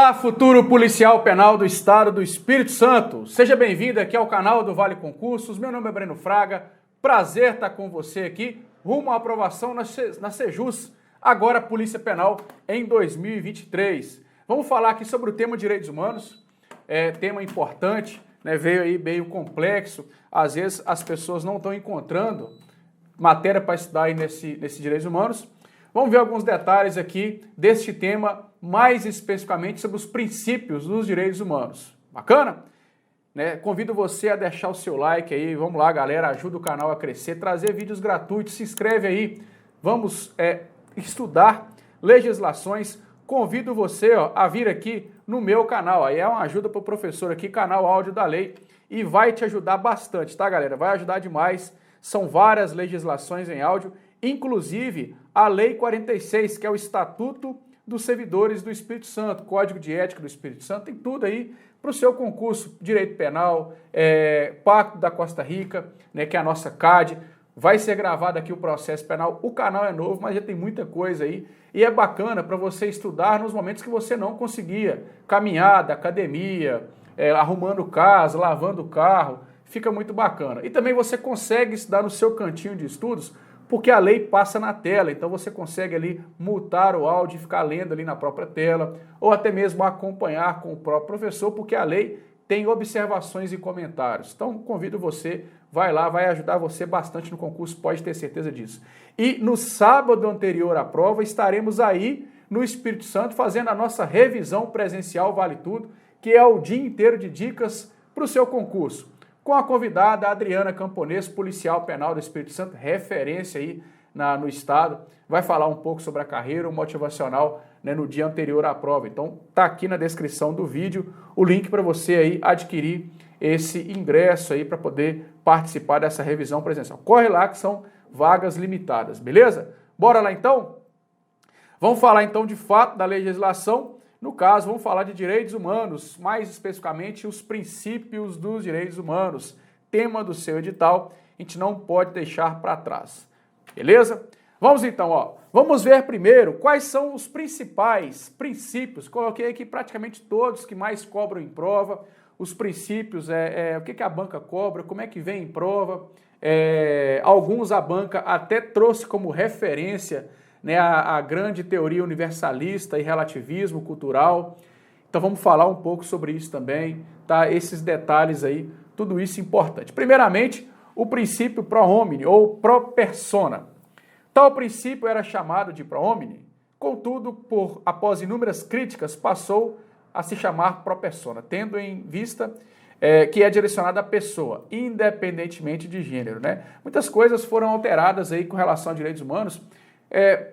Olá, futuro policial penal do Estado do Espírito Santo. Seja bem-vindo aqui ao canal do Vale Concursos. Meu nome é Breno Fraga. Prazer estar com você aqui, rumo à aprovação na Sejus, agora Polícia Penal em 2023. Vamos falar aqui sobre o tema direitos humanos, tema importante, né? Veio aí meio complexo. Às vezes as pessoas não estão encontrando matéria para estudar aí nesse direitos humanos. Vamos ver alguns detalhes aqui deste tema, mais especificamente sobre os princípios dos direitos humanos. Bacana? Né? Convido você a deixar o seu like aí. Vamos lá, galera, ajuda o canal a crescer, trazer vídeos gratuitos, se inscreve aí. Vamos estudar legislações. Convido você a vir aqui no meu canal. Aí é uma ajuda para o professor aqui, canal Áudio da Lei, e vai te ajudar bastante, tá, galera? Vai ajudar demais. São várias legislações em áudio, inclusive a Lei 46, que é o Estatuto dos Servidores do Espírito Santo, Código de Ética do Espírito Santo, tem tudo aí para o seu concurso, Direito Penal, Pacto da Costa Rica, né, que é a nossa CAD, vai ser gravado aqui o processo penal, o canal é novo, mas já tem muita coisa aí, e é bacana para você estudar nos momentos que você não conseguia, caminhada, academia, arrumando casa, lavando o carro, fica muito bacana. E também você consegue estudar no seu cantinho de estudos, porque a lei passa na tela, então você consegue ali mutar o áudio e ficar lendo ali na própria tela, ou até mesmo acompanhar com o próprio professor, porque a lei tem observações e comentários. Então convido você, vai lá, vai ajudar você bastante no concurso, pode ter certeza disso. E no sábado anterior à prova estaremos aí no Espírito Santo fazendo a nossa revisão presencial Vale Tudo, que é o dia inteiro de dicas para o seu concurso, com a convidada Adriana Camponês, policial penal do Espírito Santo, referência aí no estado, vai falar um pouco sobre a carreira, o motivacional, né, no dia anterior à prova. Então tá aqui na descrição do vídeo o link para você aí adquirir esse ingresso aí para poder participar dessa revisão presencial. Corre lá que são vagas limitadas, beleza? Bora lá então? Vamos falar então de fato da legislação. No caso, vamos falar de direitos humanos, mais especificamente os princípios dos direitos humanos, tema do seu edital, a gente não pode deixar para trás, beleza? Vamos então, vamos ver primeiro quais são os principais princípios, coloquei aqui praticamente todos que mais cobram em prova, os princípios, o que a banca cobra, como é que vem em prova, alguns a banca até trouxe como referência, né, a grande teoria universalista e relativismo cultural. Então vamos falar um pouco sobre isso também, tá? Esses detalhes aí, tudo isso importante. Primeiramente, o princípio pro homine ou pro persona. Tal princípio era chamado de pro homine, contudo, após inúmeras críticas, passou a se chamar pro persona, tendo em vista que é direcionado à pessoa, independentemente de gênero, né? Muitas coisas foram alteradas aí com relação a direitos humanos,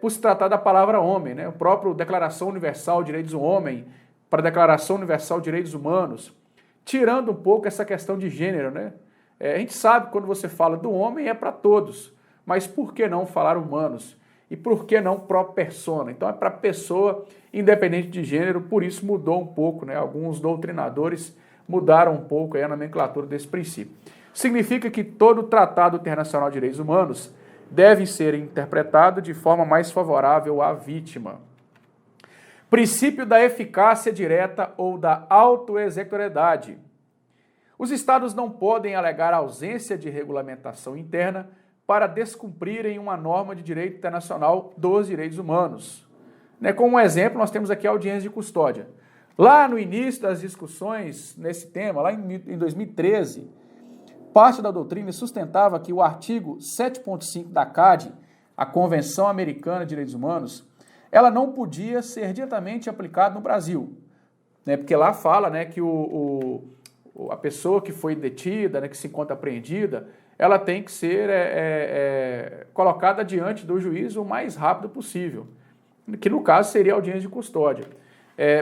por se tratar da palavra homem, né? O próprio Declaração Universal de Direitos do Homem para a Declaração Universal de Direitos Humanos, tirando um pouco essa questão de gênero, né? A gente sabe que quando você fala do homem é para todos, mas por que não falar humanos? E por que não pro persona? Então é para pessoa independente de gênero, por isso mudou um pouco, né? Alguns doutrinadores mudaram um pouco aí a nomenclatura desse princípio. Significa que todo Tratado Internacional de Direitos Humanos deve ser interpretado de forma mais favorável à vítima. Princípio da eficácia direta ou da autoexecutoriedade. Os Estados não podem alegar ausência de regulamentação interna para descumprirem uma norma de direito internacional dos direitos humanos. Como exemplo, nós temos aqui a audiência de custódia. Lá no início das discussões nesse tema, lá em 2013, parte da doutrina sustentava que o artigo 7.5 da CAD, a Convenção Americana de Direitos Humanos, ela não podia ser diretamente aplicada no Brasil, né? Porque lá fala, né, que a pessoa que foi detida, né, que se encontra apreendida, ela tem que ser colocada diante do juiz o mais rápido possível, que no caso seria a audiência de custódia.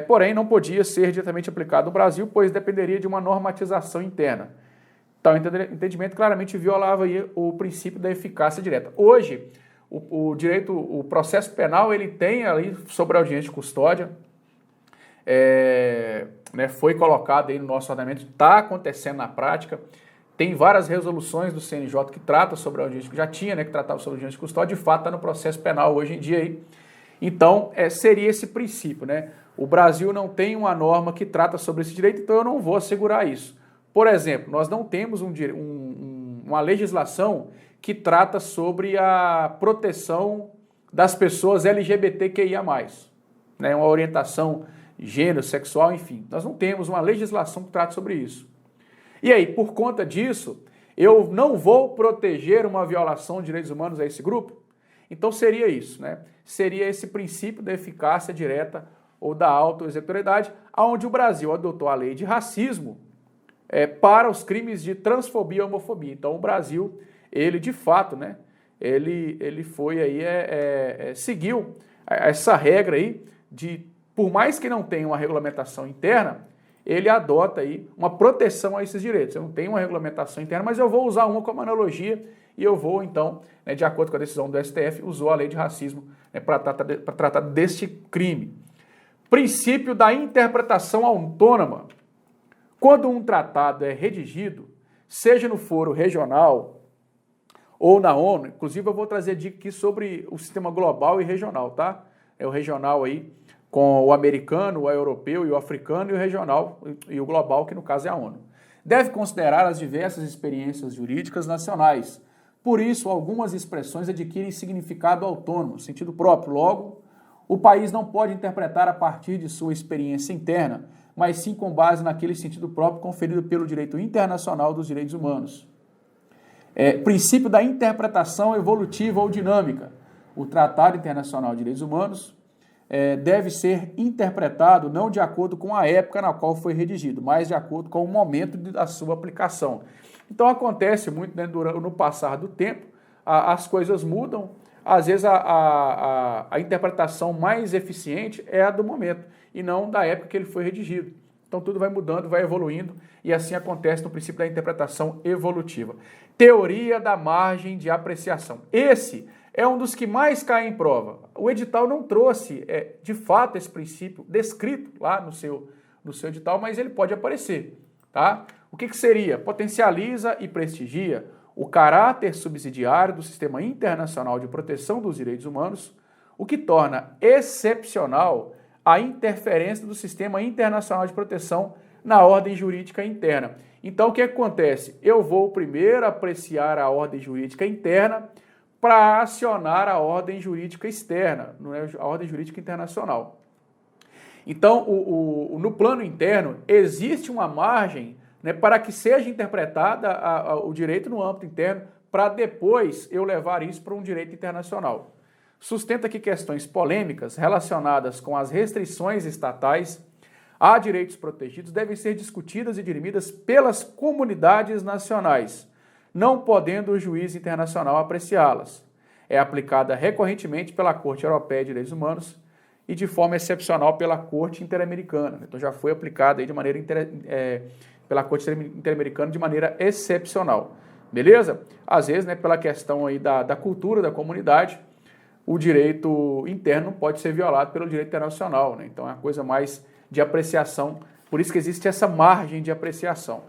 Porém, não podia ser diretamente aplicado no Brasil, pois dependeria de uma normatização interna. Então, o entendimento claramente violava aí o princípio da eficácia direta. Hoje, o processo penal, ele tem ali sobre a audiência de custódia, né, foi colocado aí no nosso ordenamento, está acontecendo na prática, tem várias resoluções do CNJ que tratam sobre a audiência, que já tinha, né, que tratava sobre a audiência de custódia, de fato está no processo penal hoje em dia aí. Então, seria esse princípio, né? O Brasil não tem uma norma que trata sobre esse direito, então eu não vou assegurar isso. Por exemplo, nós não temos uma legislação que trata sobre a proteção das pessoas LGBTQIA+, né? Uma orientação gênero, sexual, enfim. Nós não temos uma legislação que trate sobre isso. E aí, por conta disso, eu não vou proteger uma violação de direitos humanos a esse grupo? Então seria isso, né? Seria esse princípio da eficácia direta ou da autoexecutoriedade, onde o Brasil adotou a lei de racismo para os crimes de transfobia e homofobia. Então o Brasil, ele de fato, né? Ele foi aí, seguiu essa regra aí de, por mais que não tenha uma regulamentação interna, ele adota aí uma proteção a esses direitos. Eu não tenho uma regulamentação interna, mas eu vou usar uma como analogia e eu vou, então, né, de acordo com a decisão do STF, usou a lei de racismo, né, para tratar deste crime. Princípio da interpretação autônoma. Quando um tratado é redigido, seja no foro regional ou na ONU, inclusive eu vou trazer dica aqui sobre o sistema global e regional, tá? É o regional aí, com o americano, o europeu e o africano, e o regional e o global, que no caso é a ONU. Deve considerar as diversas experiências jurídicas nacionais. Por isso, algumas expressões adquirem significado autônomo, sentido próprio. Logo, o país não pode interpretar a partir de sua experiência interna, mas sim com base naquele sentido próprio conferido pelo direito internacional dos direitos humanos. Princípio da interpretação evolutiva ou dinâmica. O Tratado Internacional de Direitos Humanos deve ser interpretado não de acordo com a época na qual foi redigido, mas de acordo com o momento da sua aplicação. Então acontece muito, né, no passar do tempo, as coisas mudam, às vezes a interpretação mais eficiente é a do momento e não da época que ele foi redigido. Então tudo vai mudando, vai evoluindo e assim acontece no princípio da interpretação evolutiva. Teoria da margem de apreciação. Esse é um dos que mais cai em prova. O edital não trouxe, de fato, esse princípio descrito lá no seu edital, mas ele pode aparecer, tá? O que seria? Potencializa e prestigia o caráter subsidiário do sistema internacional de proteção dos direitos humanos, o que torna excepcional a interferência do sistema internacional de proteção na ordem jurídica interna. Então, o que acontece? Eu vou primeiro apreciar a ordem jurídica interna para acionar a ordem jurídica externa, a ordem jurídica internacional. Então, no plano interno, existe uma margem, né, para que seja interpretada o direito no âmbito interno, para depois eu levar isso para um direito internacional. Sustenta que questões polêmicas relacionadas com as restrições estatais a direitos protegidos devem ser discutidas e dirimidas pelas comunidades nacionais, não podendo o juiz internacional apreciá-las. É aplicada recorrentemente pela Corte Europeia de Direitos Humanos e de forma excepcional pela Corte Interamericana. Então já foi aplicada aí pela Corte Interamericana de maneira excepcional. Beleza? Às vezes, né, pela questão aí da cultura da comunidade, o direito interno não pode ser violado pelo direito internacional, né? Então é uma coisa mais de apreciação, por isso que existe essa margem de apreciação.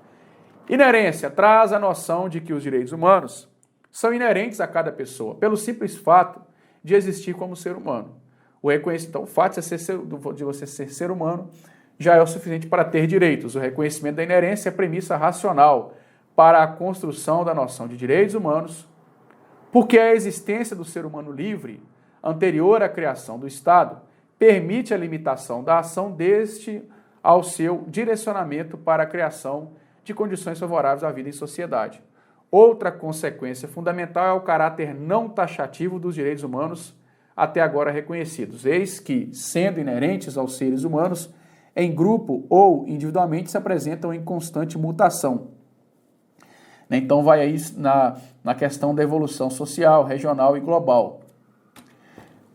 Inerência traz a noção de que os direitos humanos são inerentes a cada pessoa, pelo simples fato de existir como ser humano. Então, o fato de você ser ser humano já é o suficiente para ter direitos. O reconhecimento da inerência é a premissa racional para a construção da noção de direitos humanos, porque a existência do ser humano livre, anterior à criação do Estado, permite a limitação da ação deste ao seu direcionamento para a criação de condições favoráveis à vida em sociedade. Outra consequência fundamental é o caráter não taxativo dos direitos humanos até agora reconhecidos. Eis que, sendo inerentes aos seres humanos, em grupo ou individualmente se apresentam em constante mutação. Então vai aí na questão da evolução social, regional e global.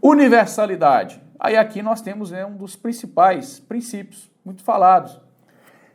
Universalidade. Aí aqui nós temos, né, um dos principais princípios, muito falados.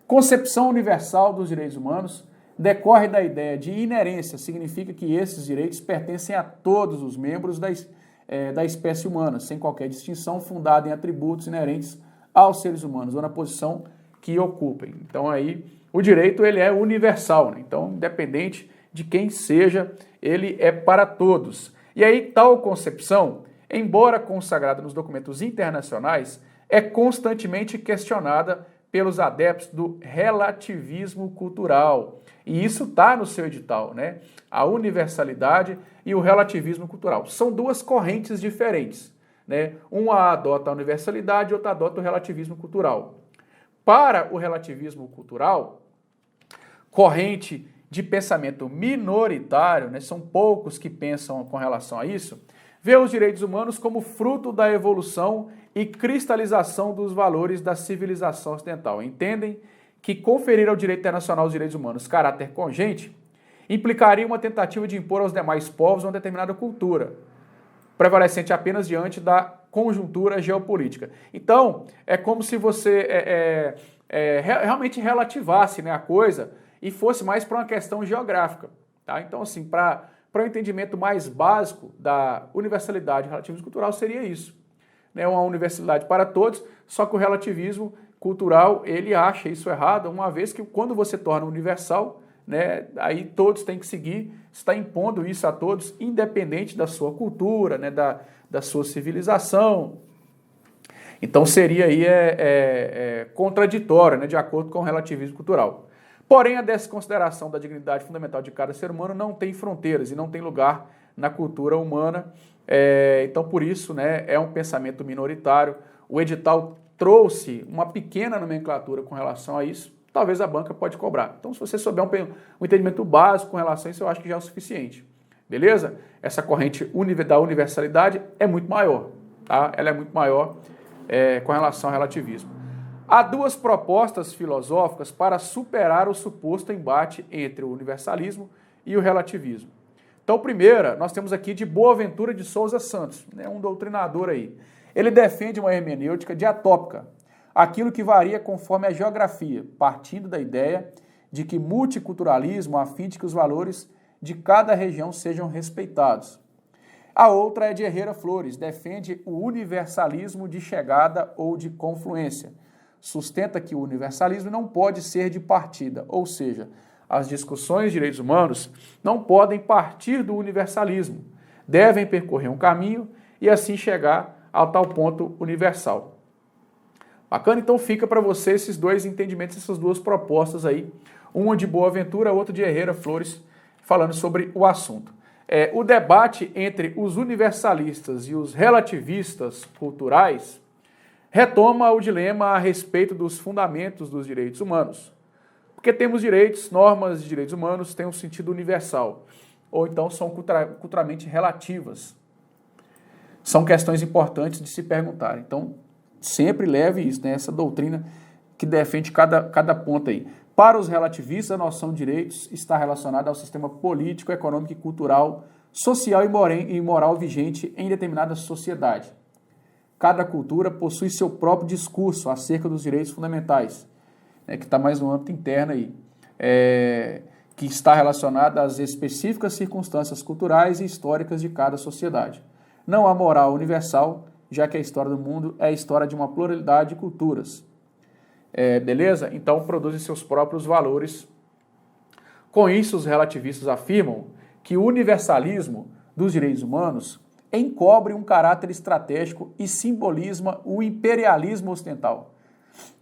Concepção universal dos direitos humanos decorre da ideia de inerência, significa que esses direitos pertencem a todos os membros da espécie humana, sem qualquer distinção, fundada em atributos inerentes aos seres humanos, ou na posição que ocupem. Então aí o direito ele é universal, né? Então independente de quem seja, ele é para todos. E aí tal concepção embora consagrada nos documentos internacionais, é constantemente questionada pelos adeptos do relativismo cultural. E isso está no seu edital, né? A universalidade e o relativismo cultural. São duas correntes diferentes, né? Uma adota a universalidade e outra adota o relativismo cultural. Para o relativismo cultural, corrente de pensamento minoritário, né? São poucos que pensam com relação a isso, vê os direitos humanos como fruto da evolução e cristalização dos valores da civilização ocidental. Entendem que conferir ao direito internacional os direitos humanos caráter congente implicaria uma tentativa de impor aos demais povos uma determinada cultura, prevalecente apenas diante da conjuntura geopolítica. Então, é como se você realmente relativasse, né, a coisa e fosse mais para uma questão geográfica. Tá? Então, assim, para o entendimento mais básico da universalidade e relativismo cultural seria isso. Né? Uma universalidade para todos, só que o relativismo cultural, ele acha isso errado, uma vez que quando você torna universal, né, aí todos têm que seguir, está impondo isso a todos, independente da sua cultura, né, da sua civilização. Então seria aí contraditório, né, de acordo com o relativismo cultural. Porém, a desconsideração da dignidade fundamental de cada ser humano não tem fronteiras e não tem lugar na cultura humana. Então, por isso, né, é um pensamento minoritário. O edital trouxe uma pequena nomenclatura com relação a isso. Talvez a banca pode cobrar. Então, se você souber um entendimento básico com relação a isso, eu acho que já é o suficiente. Beleza? Essa corrente da universalidade é muito maior. Tá? Ela é muito maior com relação ao relativismo. Há duas propostas filosóficas para superar o suposto embate entre o universalismo e o relativismo. Então, primeira, nós temos aqui de Boaventura de Souza Santos, né, um doutrinador aí. Ele defende uma hermenêutica diatópica, aquilo que varia conforme a geografia, partindo da ideia de que multiculturalismo a fim de que os valores de cada região sejam respeitados. A outra é de Herrera Flores, defende o universalismo de chegada ou de confluência. Sustenta que o universalismo não pode ser de partida, ou seja, as discussões de direitos humanos não podem partir do universalismo, devem percorrer um caminho e assim chegar ao tal ponto universal. Bacana? Então fica para você esses dois entendimentos, essas duas propostas aí, uma de Boaventura, outra de Herrera Flores, falando sobre o assunto. O debate entre os universalistas e os relativistas culturais retoma o dilema a respeito dos fundamentos dos direitos humanos. Porque temos direitos, normas de direitos humanos têm um sentido universal, ou então são culturalmente relativas. São questões importantes de se perguntar. Então, sempre leve isso, né? Essa doutrina que defende cada ponto aí. Para os relativistas, a noção de direitos está relacionada ao sistema político, econômico e cultural, social e moral vigente em determinada sociedade. Cada cultura possui seu próprio discurso acerca dos direitos fundamentais, né, que está mais no âmbito interno aí, que está relacionado às específicas circunstâncias culturais e históricas de cada sociedade. Não há moral universal, já que a história do mundo é a história de uma pluralidade de culturas. Beleza? Então produzem seus próprios valores. Com isso, os relativistas afirmam que o universalismo dos direitos humanos encobre um caráter estratégico e simboliza o imperialismo ocidental.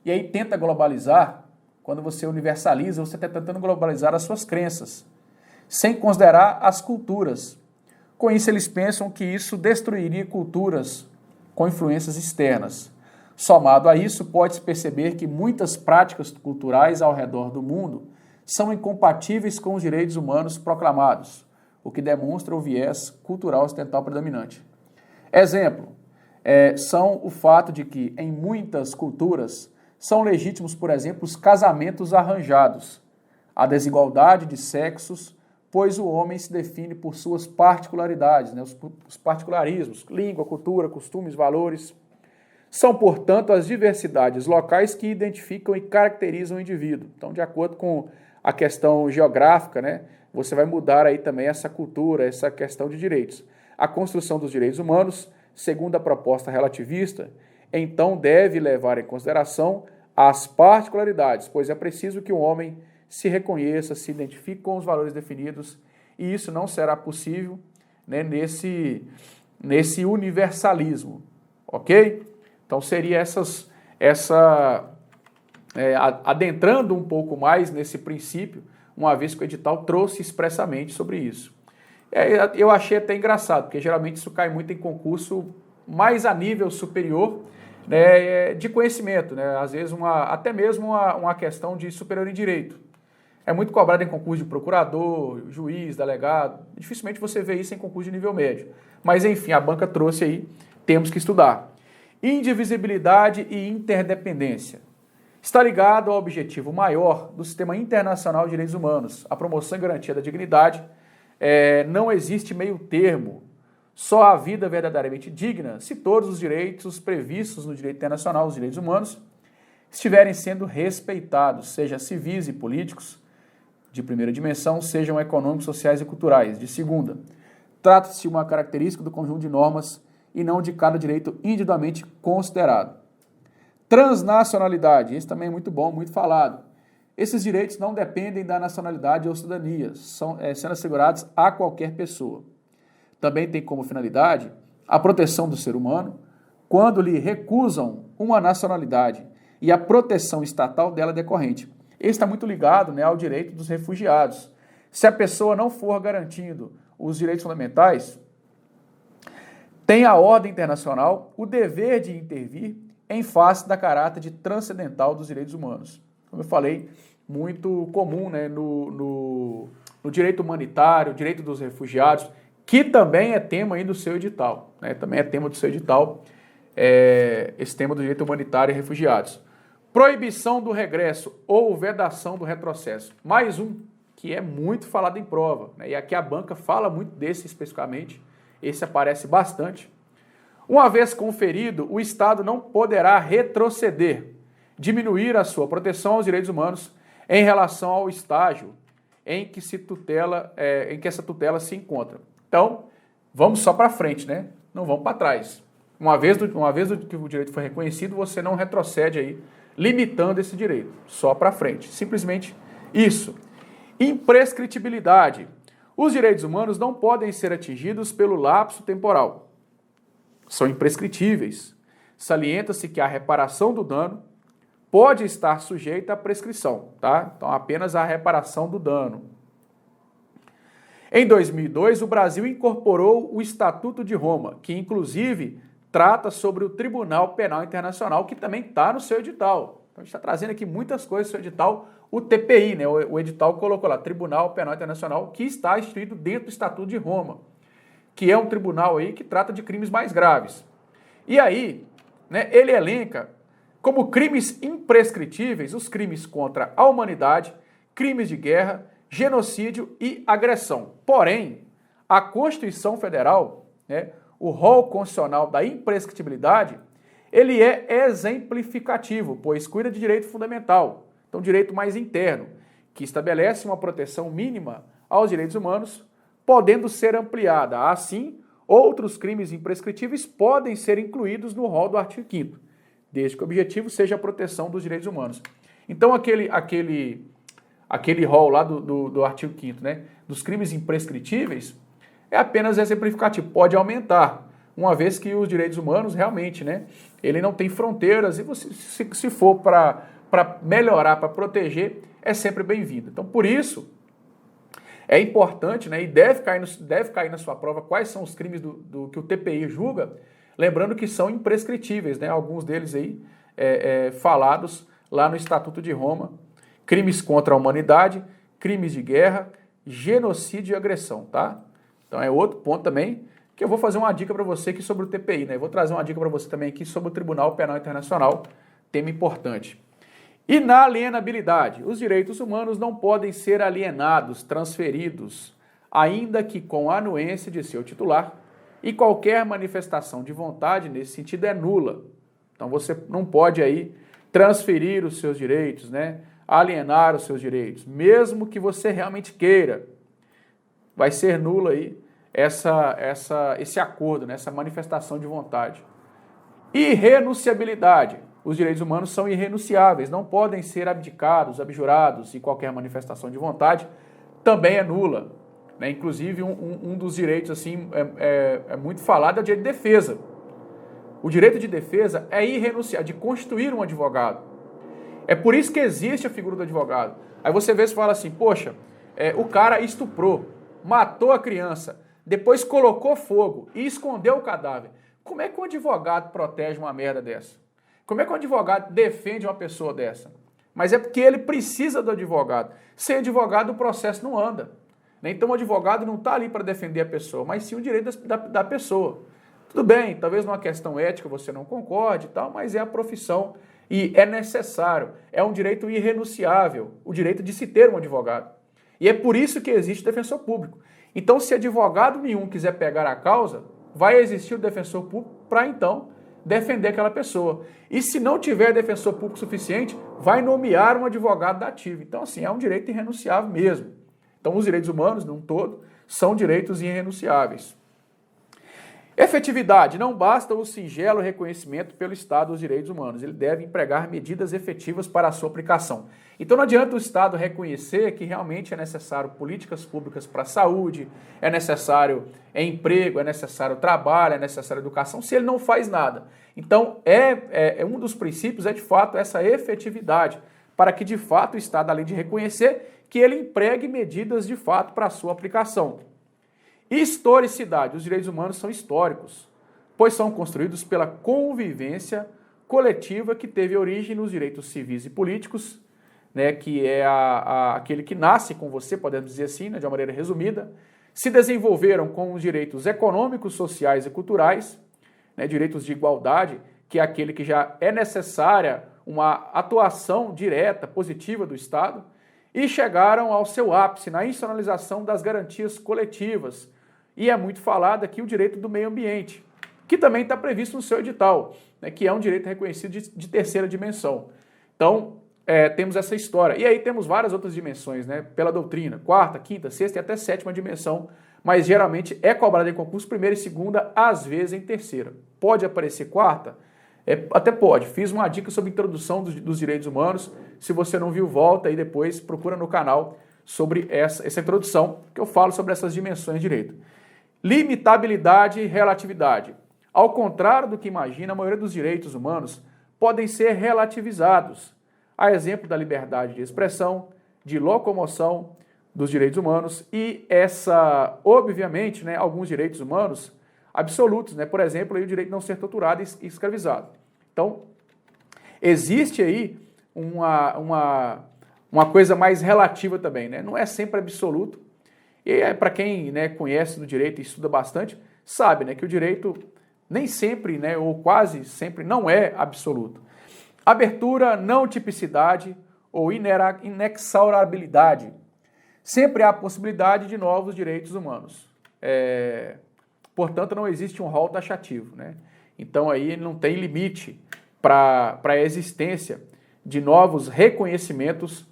E aí tenta globalizar, quando você universaliza, você está tentando globalizar as suas crenças, sem considerar as culturas. Com isso, eles pensam que isso destruiria culturas com influências externas. Somado a isso, pode-se perceber que muitas práticas culturais ao redor do mundo são incompatíveis com os direitos humanos proclamados, o que demonstra o viés cultural ocidental predominante. Exemplo, são o fato de que, em muitas culturas, são legítimos, por exemplo, os casamentos arranjados, a desigualdade de sexos, pois o homem se define por suas particularidades, né, os particularismos, língua, cultura, costumes, valores. São, portanto, as diversidades locais que identificam e caracterizam o indivíduo. Então, de acordo com a questão geográfica, né, você vai mudar aí também essa cultura, essa questão de direitos. A construção dos direitos humanos, segundo a proposta relativista, então deve levar em consideração as particularidades, pois é preciso que o homem se reconheça, se identifique com os valores definidos, e isso não será possível, né, nesse universalismo, ok? Então seria adentrando um pouco mais nesse princípio, uma vez que o edital trouxe expressamente sobre isso. Eu achei até engraçado, porque geralmente isso cai muito em concurso mais a nível superior, né, de conhecimento, né? Às vezes até mesmo uma questão de superior em direito. É muito cobrado em concurso de procurador, juiz, delegado. Dificilmente você vê isso em concurso de nível médio. Mas enfim, a banca trouxe aí, temos que estudar. Indivisibilidade e interdependência. Está ligado ao objetivo maior do Sistema Internacional de Direitos Humanos, a promoção e garantia da dignidade. Não existe meio termo. Só a vida verdadeiramente digna se todos os direitos previstos no direito internacional, os direitos humanos, estiverem sendo respeitados, sejam civis e políticos, de primeira dimensão, sejam econômicos, sociais e culturais, de segunda. Trata-se de uma característica do conjunto de normas e não de cada direito individualmente considerado. Transnacionalidade, esse também é muito bom, muito falado. Esses direitos não dependem da nacionalidade ou cidadania, sendo assegurados a qualquer pessoa. Também tem como finalidade a proteção do ser humano quando lhe recusam uma nacionalidade e a proteção estatal dela decorrente. Esse está muito ligado, né, ao direito dos refugiados. Se a pessoa não for garantindo os direitos fundamentais, tem a ordem internacional o dever de intervir em face da caráter de transcendental dos direitos humanos. Como eu falei, muito comum, né, no direito humanitário, direito dos refugiados, que também é tema aí do seu edital, né, também é tema do seu edital, esse tema do direito humanitário e refugiados. Proibição do regresso ou vedação do retrocesso. Mais um que é muito falado em prova, né, e aqui a banca fala muito desse especificamente, esse aparece bastante. Uma vez conferido, o Estado não poderá retroceder, diminuir a sua proteção aos direitos humanos em relação ao estágio em que essa tutela se encontra. Então, vamos só para frente, né? Não vamos para trás. Uma vez que o direito foi reconhecido, você não retrocede aí, limitando esse direito, só para frente. Simplesmente isso. Imprescritibilidade. Os direitos humanos não podem ser atingidos pelo lapso temporal. São imprescritíveis. Salienta-se que a reparação do dano pode estar sujeita à prescrição, tá? Então, apenas a reparação do dano. Em 2002, o Brasil incorporou o Estatuto de Roma, que inclusive trata sobre o Tribunal Penal Internacional, que também está no seu edital. Então, a gente está trazendo aqui muitas coisas do seu edital, o TPI, né? O edital colocou lá, Tribunal Penal Internacional, que está instituído dentro do Estatuto de Roma, que é um tribunal aí que trata de crimes mais graves. E aí, né, ele elenca como crimes imprescritíveis os crimes contra a humanidade, crimes de guerra, genocídio e agressão. Porém, a Constituição Federal, né, o rol constitucional da imprescritibilidade, ele é exemplificativo, pois cuida de direito fundamental, então direito mais interno, que estabelece uma proteção mínima aos direitos humanos, podendo ser ampliada. Assim, outros crimes imprescritíveis podem ser incluídos no rol do artigo 5º, desde que o objetivo seja a proteção dos direitos humanos. Então, aquele rol lá do artigo 5º, né, dos crimes imprescritíveis, é apenas exemplificativo, pode aumentar, uma vez que os direitos humanos realmente, né, ele não tem fronteiras e você, se for para melhorar, para proteger, é sempre bem-vindo. Então, por isso, é importante, né, e deve cair na sua prova quais são os crimes que o TPI julga, lembrando que são imprescritíveis, né, alguns deles aí falados lá no Estatuto de Roma, crimes contra a humanidade, crimes de guerra, genocídio e agressão, tá? Então é outro ponto também que eu vou fazer uma dica para você aqui sobre o TPI, né? Eu vou trazer uma dica para você também aqui sobre o Tribunal Penal Internacional, tema importante. Inalienabilidade. Os direitos humanos não podem ser alienados, transferidos, ainda que com a anuência de seu titular, e qualquer manifestação de vontade nesse sentido é nula. Então você não pode aí transferir os seus direitos, né? Alienar os seus direitos, mesmo que você realmente queira. Vai ser nula aí esse acordo, né? Essa manifestação de vontade. Irrenunciabilidade. Os direitos humanos são irrenunciáveis, não podem ser abdicados, abjurados, e qualquer manifestação de vontade também é nula. né? Inclusive, um dos direitos assim, é muito falado é o direito de defesa. O direito de defesa é irrenunciável, de constituir um advogado. É por isso que existe a figura do advogado. Aí você vê e fala assim, poxa, o cara estuprou, matou a criança, depois colocou fogo e escondeu o cadáver. Como é que um advogado protege uma merda dessa? Como é que um advogado defende uma pessoa dessa? Mas é porque ele precisa do advogado. Sem advogado o processo não anda. Então o advogado não está ali para defender a pessoa, mas sim o direito da pessoa. Tudo bem, talvez numa questão ética você não concorde e tal, mas é a profissão e é necessário. É um direito irrenunciável, o direito de se ter um advogado. E é por isso que existe defensor público. Então, se advogado nenhum quiser pegar a causa, vai existir o defensor público para, então, defender aquela pessoa. E se não tiver defensor público suficiente, vai nomear um advogado da ativa. Então, assim, é um direito irrenunciável mesmo. Então, os direitos humanos, num todo, são direitos irrenunciáveis. Efetividade. Não basta o singelo reconhecimento pelo Estado dos direitos humanos. Ele deve empregar medidas efetivas para a sua aplicação. Então não adianta o Estado reconhecer que realmente é necessário políticas públicas para a saúde, é necessário emprego, é necessário trabalho, é necessário educação, se ele não faz nada. Então um dos princípios é de fato essa efetividade, para que de fato o Estado, além de reconhecer, que ele empregue medidas de fato para a sua aplicação. Historicidade. Os direitos humanos são históricos, pois são construídos pela convivência coletiva que teve origem nos direitos civis e políticos, né, que é aquele que nasce com você, podemos dizer assim, né, de uma maneira resumida, se desenvolveram com os direitos econômicos, sociais e culturais, né, direitos de igualdade, que é aquele que já é necessária uma atuação direta, positiva do Estado, e chegaram ao seu ápice na institucionalização das garantias coletivas. E é muito falado aqui o direito do meio ambiente, que também está previsto no seu edital, né, que é um direito reconhecido de terceira dimensão. Então, temos essa história. E aí temos várias outras dimensões, né, pela doutrina, quarta, quinta, sexta e até sétima dimensão, mas geralmente é cobrada em concurso primeira e segunda, às vezes em terceira. Pode aparecer quarta? Até pode. Fiz uma dica sobre introdução dos direitos humanos. Se você não viu, volta e depois procura no canal sobre essa introdução, que eu falo sobre essas dimensões de direito. Limitabilidade e relatividade. Ao contrário do que imagina, a maioria dos direitos humanos podem ser relativizados. A exemplo da liberdade de expressão, de locomoção dos direitos humanos e obviamente, né, alguns direitos humanos absolutos, né? Por exemplo, aí o direito de não ser torturado e escravizado. Então, existe aí uma coisa mais relativa também, né? Não é sempre absoluto. E para quem, né, conhece do direito e estuda bastante, sabe, né, que o direito nem sempre, né, ou quase sempre não é absoluto. Abertura, não tipicidade ou inexaurabilidade. Sempre há a possibilidade de novos direitos humanos. Portanto, não existe um rol taxativo, né? Então aí não tem limite para a existência de novos reconhecimentos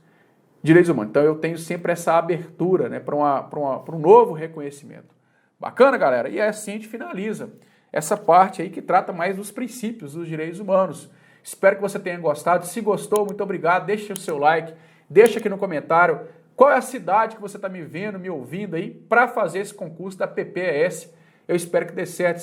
de direitos humanos. Então eu tenho sempre essa abertura, né, para um novo reconhecimento. Bacana, galera? E assim a gente finaliza essa parte aí que trata mais dos princípios dos direitos humanos. Espero que você tenha gostado. Se gostou, muito obrigado. Deixe o seu like, deixa aqui no comentário qual é a cidade que você está me vendo, me ouvindo aí para fazer esse concurso da PPES. Eu espero que dê certo.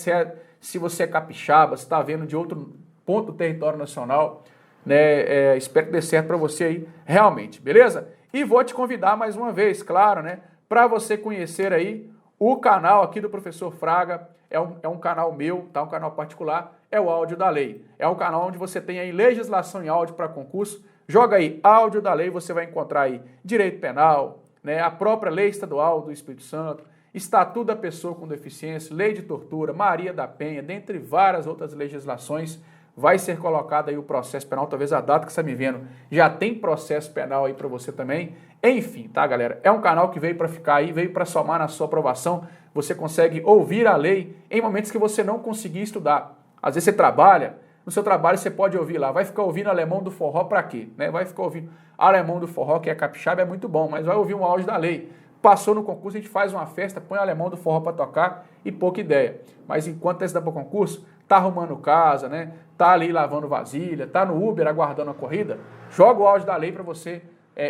Se você é capixaba, se está vendo de outro ponto do território nacional, né, espero que dê certo para você aí, realmente, beleza? E vou te convidar mais uma vez, claro, né, para você conhecer aí o canal aqui do Professor Fraga. É um canal meu, tá? Um canal particular, é o Áudio da Lei. É um canal onde você tem aí legislação em áudio para concurso. Joga aí Áudio da Lei, você vai encontrar aí direito penal, né, a própria lei estadual do Espírito Santo, Estatuto da Pessoa com Deficiência, Lei de Tortura, Maria da Penha, dentre várias outras legislações. Vai ser colocado aí o processo penal, talvez a data que você está me vendo já tem processo penal aí para você também. Enfim, tá, galera? É um canal que veio para ficar aí, veio para somar na sua aprovação. Você consegue ouvir a lei em momentos que você não conseguir estudar. Às vezes você trabalha, no seu trabalho você pode ouvir lá, vai ficar ouvindo Alemão do Forró para quê? Né? Vai ficar ouvindo Alemão do Forró, que é capixaba, é muito bom, mas vai ouvir um áudio da lei. Passou no concurso, a gente faz uma festa, põe o Alemão do Forró para tocar e pouca ideia. Mas enquanto está para o concurso, tá arrumando casa, né? Tá ali lavando vasilha, tá no Uber aguardando a corrida, joga o áudio da lei para você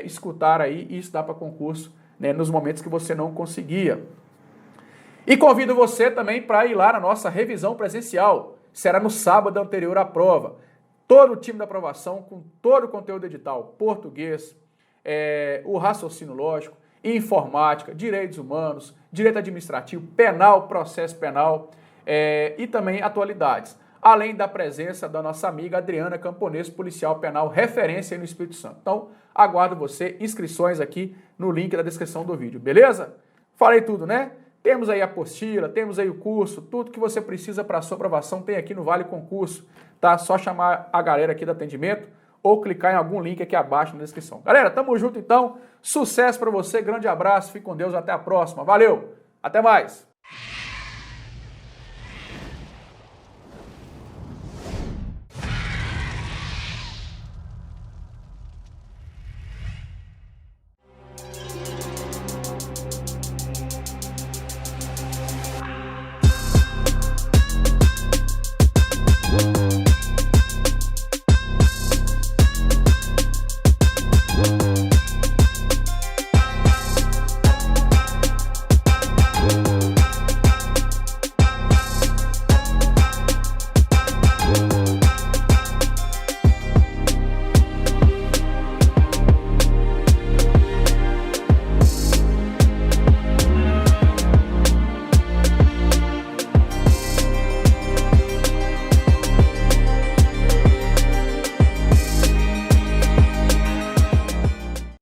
escutar aí e estudar para concurso né, nos momentos que você não conseguia. E convido você também para ir lá na nossa revisão presencial. Será no sábado anterior à prova. Todo o time da aprovação, com todo o conteúdo edital, português, o raciocínio lógico, informática, direitos humanos, direito administrativo, penal, processo penal e também atualidades. Além da presença da nossa amiga Adriana Camponês, policial penal, referência aí no Espírito Santo. Então, aguardo você, inscrições aqui no link da descrição do vídeo, beleza? Falei tudo, né? Temos aí a apostila, temos aí o curso, tudo que você precisa para a sua aprovação tem aqui no Vale Concurso, tá? Só chamar a galera aqui do atendimento ou clicar em algum link aqui abaixo na descrição. Galera, tamo junto então, sucesso para você, grande abraço, fique com Deus, até a próxima, valeu, até mais!